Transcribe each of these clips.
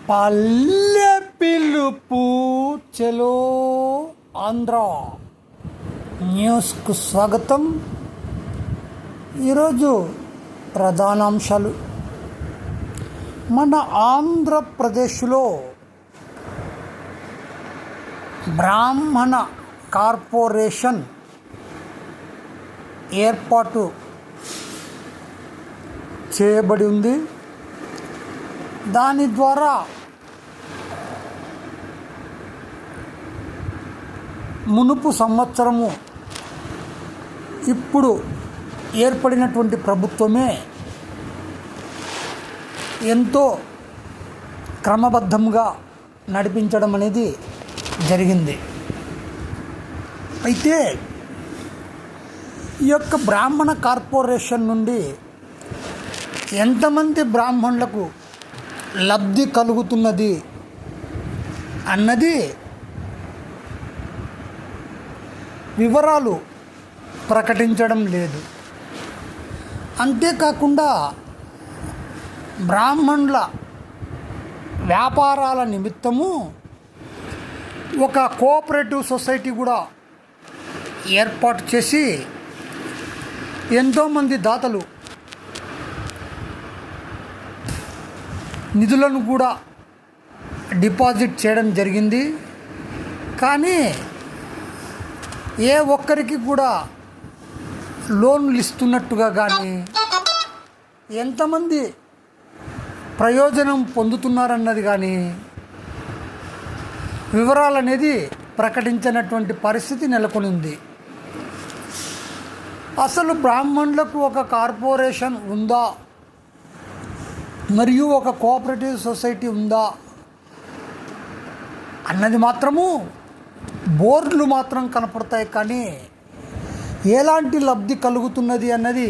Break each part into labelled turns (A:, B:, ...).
A: పల్లె పిలుపు చలో ఆంధ్ర న్యూస్కు స్వాగతం. ఈరోజు ప్రధానాంశాలు. మన ఆంధ్రప్రదేశ్లో బ్రాహ్మణ కార్పొరేషన్ ఏర్పాటు చేయబడి ఉంది. దాని ద్వారా మునుపు సంవత్సరము ఇప్పుడు ఏర్పడినటువంటి ప్రభుత్వమే ఎంతో క్రమబద్ధంగా నడిపించడం అనేది జరిగింది. అయితే ఈ యొక్క బ్రాహ్మణ కార్పొరేషన్ నుండి ఎంతమంది బ్రాహ్మణులకు లబ్ధి కలుగుతున్నది అన్నది వివరాలు ప్రకటించడం లేదు. అంతేకాకుండా బ్రాహ్మణుల వ్యాపారాల నిమిత్తము ఒక కోఆపరేటివ్ సొసైటీ కూడా ఏర్పాటు చేసి ఎంతోమంది దాతలు నిధులను కూడా డిపాజిట్ చేయడం జరిగింది. కానీ ఏ ఒక్కరికి కూడా లోన్లు ఇస్తున్నట్టుగా కానీ ఎంతమంది ప్రయోజనం పొందుతున్నారన్నది కానీ వివరాలు అనేది ప్రకటించినటువంటి పరిస్థితి నెలకొనింది. అసలు బ్రాహ్మణులకు ఒక కార్పొరేషన్ ఉందా, మరియు ఒక కోఆపరేటివ్ సొసైటీ ఉందా అన్నది మాత్రము బోర్డులు మాత్రం కనపడతాయి, కానీ ఎలాంటి లబ్ధి కలుగుతున్నది అన్నది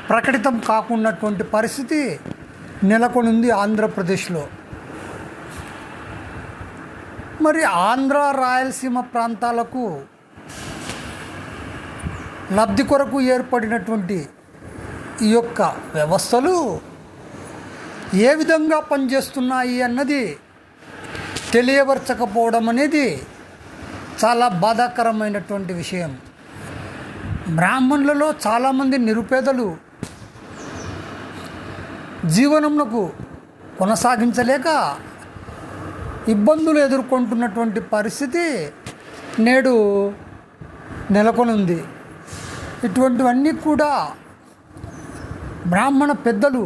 A: ప్రకటితం కాకున్నటువంటి పరిస్థితి నెలకొనింది ఆంధ్రప్రదేశ్లో. మరి ఆంధ్ర రాయలసీమ ప్రాంతాలకు లబ్ధి కొరకు ఏర్పడినటువంటి ఈ యొక్క వ్యవస్థలు ఏ విధంగా పనిచేస్తున్నాయి అన్నది తెలియపరచకపోవడం అనేది చాలా బాధాకరమైనటువంటి విషయం. బ్రాహ్మణులలో చాలామంది నిరుపేదలు జీవనమునకు కొనసాగించలేక ఇబ్బందులు ఎదుర్కొంటున్నటువంటి పరిస్థితి నేడు నెలకొనుంది. ఇటువంటివన్నీ కూడా బ్రాహ్మణ పెద్దలు